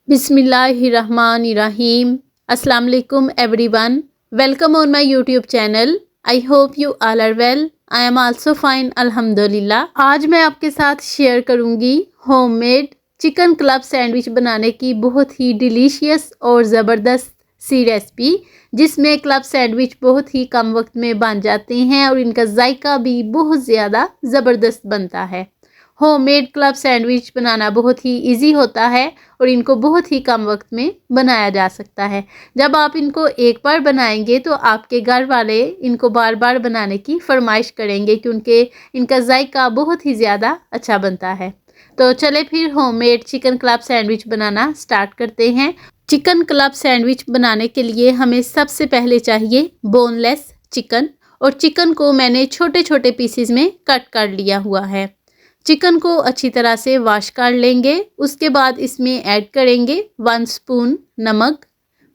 बिस्मिल्लाहिर्रहमानिर्रहीम। अस्सलाम वालेकुम everyone. Welcome on my YouTube channel. I hope you all are well. I am also fine अल्हम्दुलिल्लाह। आज मैं आपके साथ शेयर करूंगी होममेड चिकन क्लब सैंडविच बनाने की बहुत ही डिलीशियस और ज़बरदस्त सी रेसिपी, जिसमें क्लब सैंडविच बहुत ही कम वक्त में बन जाते हैं और इनका जायका भी बहुत ज़्यादा ज़बरदस्त बनता है। होममेड क्लब सैंडविच बनाना बहुत ही इजी होता है और इनको बहुत ही कम वक्त में बनाया जा सकता है। जब आप इनको एक बार बनाएंगे तो आपके घर वाले इनको बार बार बनाने की फरमाइश करेंगे, क्योंकि इनका जायका बहुत ही ज़्यादा अच्छा बनता है। तो चले फिर होममेड चिकन क्लब सैंडविच बनाना स्टार्ट करते हैं। चिकन क्लब सैंडविच बनाने के लिए हमें सबसे पहले चाहिए बोनलेस चिकन, और चिकन को मैंने छोटे छोटे पीसेस में कट कर लिया हुआ है। चिकन को अच्छी तरह से वॉश कर लेंगे। उसके बाद इसमें ऐड करेंगे 1 स्पून नमक,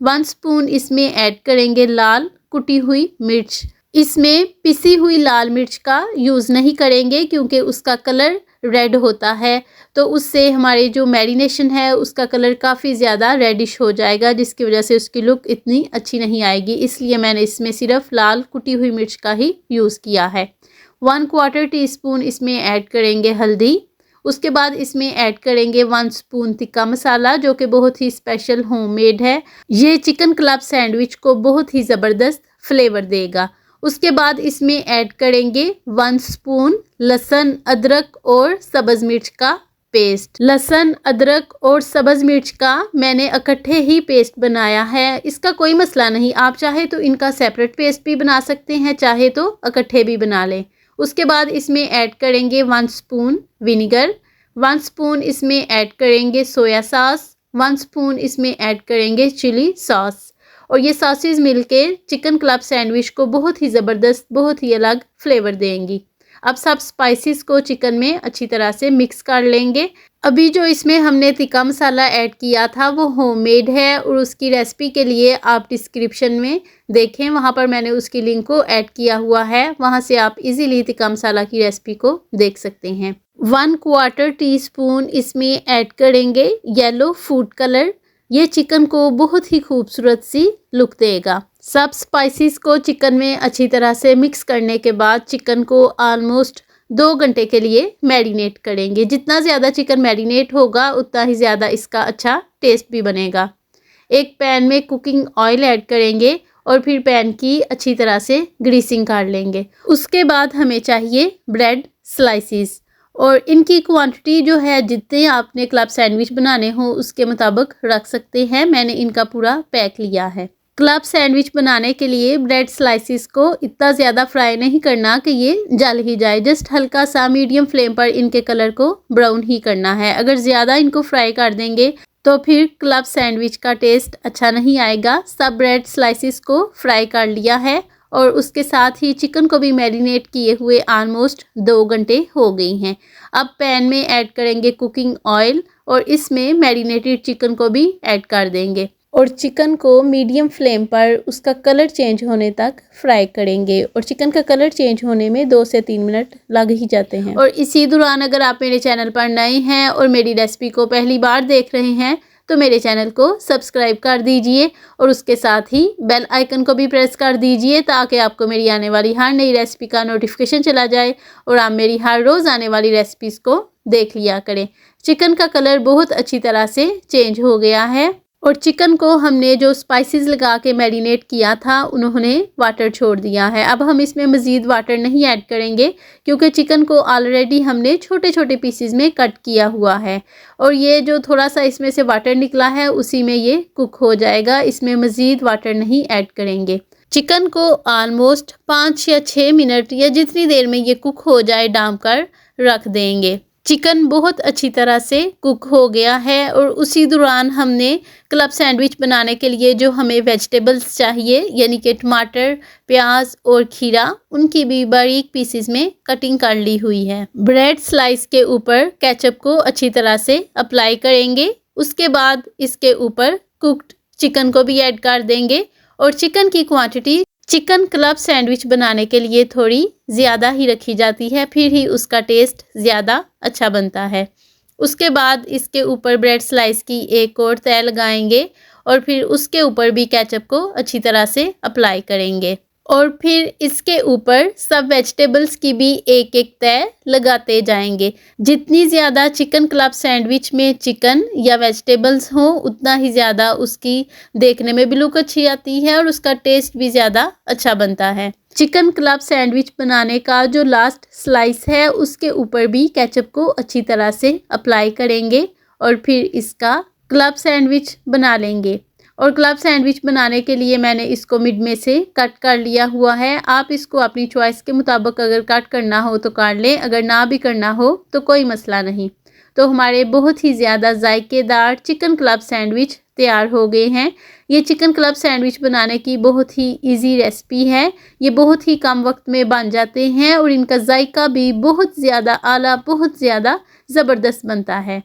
1 स्पून इसमें ऐड करेंगे लाल कुटी हुई मिर्च। इसमें पिसी हुई लाल मिर्च का यूज़ नहीं करेंगे, क्योंकि उसका कलर रेड होता है, तो उससे हमारे जो मैरिनेशन है उसका कलर काफ़ी ज़्यादा रेडिश हो जाएगा, जिसकी वजह से उसकी लुक इतनी अच्छी नहीं आएगी। इसलिए मैंने इसमें सिर्फ लाल कुटी हुई मिर्च का ही यूज़ किया है। 1/4 टीस्पून इसमें ऐड करेंगे हल्दी। उसके बाद इसमें ऐड करेंगे 1 स्पून तिक्का मसाला, जो कि बहुत ही स्पेशल होममेड है। ये चिकन क्लब सैंडविच को बहुत ही ज़बरदस्त फ्लेवर देगा। उसके बाद इसमें ऐड करेंगे 1 स्पून लहसुन अदरक और सब्ज़ मिर्च का पेस्ट। लहसुन अदरक और सब्ज़ मिर्च का मैंने इकट्ठे ही पेस्ट बनाया है। इसका कोई मसला नहीं, आप चाहे तो इनका सेपरेट पेस्ट भी बना सकते हैं, चाहे तो इकट्ठे भी बना लें। उसके बाद इसमें ऐड करेंगे 1 स्पून विनेगर, 1 स्पून इसमें ऐड करेंगे सोया सॉस, 1 स्पून इसमें ऐड करेंगे चिली सॉस। और ये सॉसेस मिलके चिकन क्लब सैंडविच को बहुत ही ज़बरदस्त, बहुत ही अलग फ्लेवर देंगी। अब सब स्पाइसेस को चिकन में अच्छी तरह से मिक्स कर लेंगे। अभी जो इसमें हमने तिक्का मसाला ऐड किया था वो होममेड है, और उसकी रेसिपी के लिए आप डिस्क्रिप्शन में देखें, वहाँ पर मैंने उसकी लिंक को ऐड किया हुआ है। वहाँ से आप इजीली तिक्का मसाला की रेसिपी को देख सकते हैं। 1/4 टीस्पून इसमें ऐड करेंगे येलो फूड कलर। ये चिकन को बहुत ही खूबसूरत सी लुक देगा। सब स्पाइसेस को चिकन में अच्छी तरह से मिक्स करने के बाद चिकन को ऑलमोस्ट 2 घंटे के लिए मैरिनेट करेंगे। जितना ज़्यादा चिकन मैरिनेट होगा उतना ही ज़्यादा इसका अच्छा टेस्ट भी बनेगा। एक पैन में कुकिंग ऑयल ऐड करेंगे और फिर पैन की अच्छी तरह से ग्रीसिंग कर लेंगे। उसके बाद हमें चाहिए ब्रेड स्लाइसिस, और इनकी क्वांटिटी जो है जितने आपने क्लब सैंडविच बनाने हो उसके मुताबिक रख सकते हैं। मैंने इनका पूरा पैक लिया है। क्लब सैंडविच बनाने के लिए ब्रेड स्लाइसिस को इतना ज़्यादा फ्राई नहीं करना कि ये जल ही जाए, जस्ट हल्का सा मीडियम फ्लेम पर इनके कलर को ब्राउन ही करना है। अगर ज़्यादा इनको फ्राई कर देंगे तो फिर क्लब सैंडविच का टेस्ट अच्छा नहीं आएगा। सब ब्रेड स्लाइसिस को फ्राई कर लिया है, और उसके साथ ही चिकन को भी मैरिनेट किए हुए ऑलमोस्ट 2 घंटे हो गई हैं। अब पैन में ऐड करेंगे कुकिंग ऑयल और इसमें मैरिनेटेड चिकन को भी ऐड कर देंगे, और चिकन को मीडियम फ्लेम पर उसका कलर चेंज होने तक फ्राई करेंगे। और चिकन का कलर चेंज होने में 2 से 3 मिनट लग ही जाते हैं। और इसी दौरान अगर आप मेरे चैनल पर नए हैं और मेरी रेसिपी को पहली बार देख रहे हैं तो मेरे चैनल को सब्सक्राइब कर दीजिए, और उसके साथ ही बेल आइकन को भी प्रेस कर दीजिए, ताकि आपको मेरी आने वाली हर नई रेसिपी का नोटिफिकेशन चला जाए और आप मेरी हर रोज़ आने वाली रेसिपीज़ को देख लिया करें। चिकन का कलर बहुत अच्छी तरह से चेंज हो गया है, और चिकन को हमने जो स्पाइसेस लगा के मैरिनेट किया था उन्होंने वाटर छोड़ दिया है। अब हम इसमें मज़ीद वाटर नहीं ऐड करेंगे, क्योंकि चिकन को ऑलरेडी हमने छोटे छोटे पीसेस में कट किया हुआ है, और ये जो थोड़ा सा इसमें से वाटर निकला है उसी में ये कुक हो जाएगा। इसमें मज़ीद वाटर नहीं ऐड करेंगे। चिकन को ऑलमोस्ट 5 या 6 मिनट या जितनी देर में ये कुक हो जाए डाम कर रख देंगे। चिकन बहुत अच्छी तरह से कुक हो गया है, और उसी दौरान हमने क्लब सैंडविच बनाने के लिए जो हमें वेजिटेबल्स चाहिए, यानी कि टमाटर, प्याज और खीरा, उनकी भी बारीक पीसेस में कटिंग कर ली हुई है। ब्रेड स्लाइस के ऊपर केचप को अच्छी तरह से अप्लाई करेंगे। उसके बाद इसके ऊपर कुक्ड चिकन को भी ऐड कर देंगे, और चिकन की क्वांटिटी चिकन क्लब सैंडविच बनाने के लिए थोड़ी ज़्यादा ही रखी जाती है, फिर ही उसका टेस्ट ज़्यादा अच्छा बनता है। उसके बाद इसके ऊपर ब्रेड स्लाइस की एक और तह लगाएंगे और फिर उसके ऊपर भी केचप को अच्छी तरह से अप्लाई करेंगे और फिर इसके ऊपर सब वेजिटेबल्स की भी एक एक तह लगाते जाएंगे। जितनी ज़्यादा चिकन क्लब सैंडविच में चिकन या वेजिटेबल्स हो उतना ही ज़्यादा उसकी देखने में भी लुक अच्छी आती है और उसका टेस्ट भी ज़्यादा अच्छा बनता है। चिकन क्लब सैंडविच बनाने का जो लास्ट स्लाइस है उसके ऊपर भी केचप को अच्छी तरह से अप्लाई करेंगे और फिर इसका क्लब सैंडविच बना लेंगे। और क्लब सैंडविच बनाने के लिए मैंने इसको मिड में से कट कर लिया हुआ है। आप इसको अपनी चॉइस के मुताबिक अगर कट करना हो तो काट लें, अगर ना भी करना हो तो कोई मसला नहीं। तो हमारे बहुत ही ज़्यादा जायकेदार चिकन क्लब सैंडविच तैयार हो गए हैं। ये चिकन क्लब सैंडविच बनाने की बहुत ही इजी रेसिपी है। ये बहुत ही कम वक्त में बन जाते हैं और इनका जायका भी बहुत ज़्यादा आला, बहुत ज़्यादा ज़बरदस्त बनता है।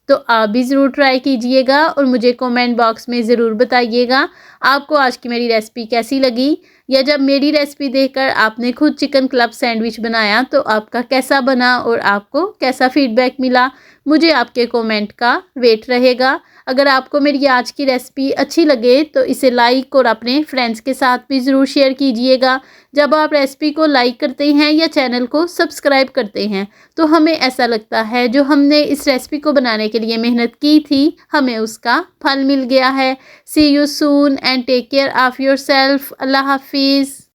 तो आप भी ज़रूर ट्राई कीजिएगा और मुझे कमेंट बॉक्स में ज़रूर बताइएगा आपको आज की मेरी रेसिपी कैसी लगी, या जब मेरी रेसिपी देखकर आपने खुद चिकन क्लब सैंडविच बनाया तो आपका कैसा बना और आपको कैसा फीडबैक मिला। मुझे आपके कमेंट का वेट रहेगा। अगर आपको मेरी आज की रेसिपी अच्छी लगे तो इसे लाइक और अपने फ्रेंड्स के साथ भी ज़रूर शेयर कीजिएगा। जब आप रेसिपी को लाइक करते हैं या चैनल को सब्सक्राइब करते हैं तो हमें ऐसा लगता है जो हमने इस रेसिपी को बनाने के लिए मेहनत की थी हमें उसका फल मिल गया है। See you soon and take care of yourself. Allah हाफिज़।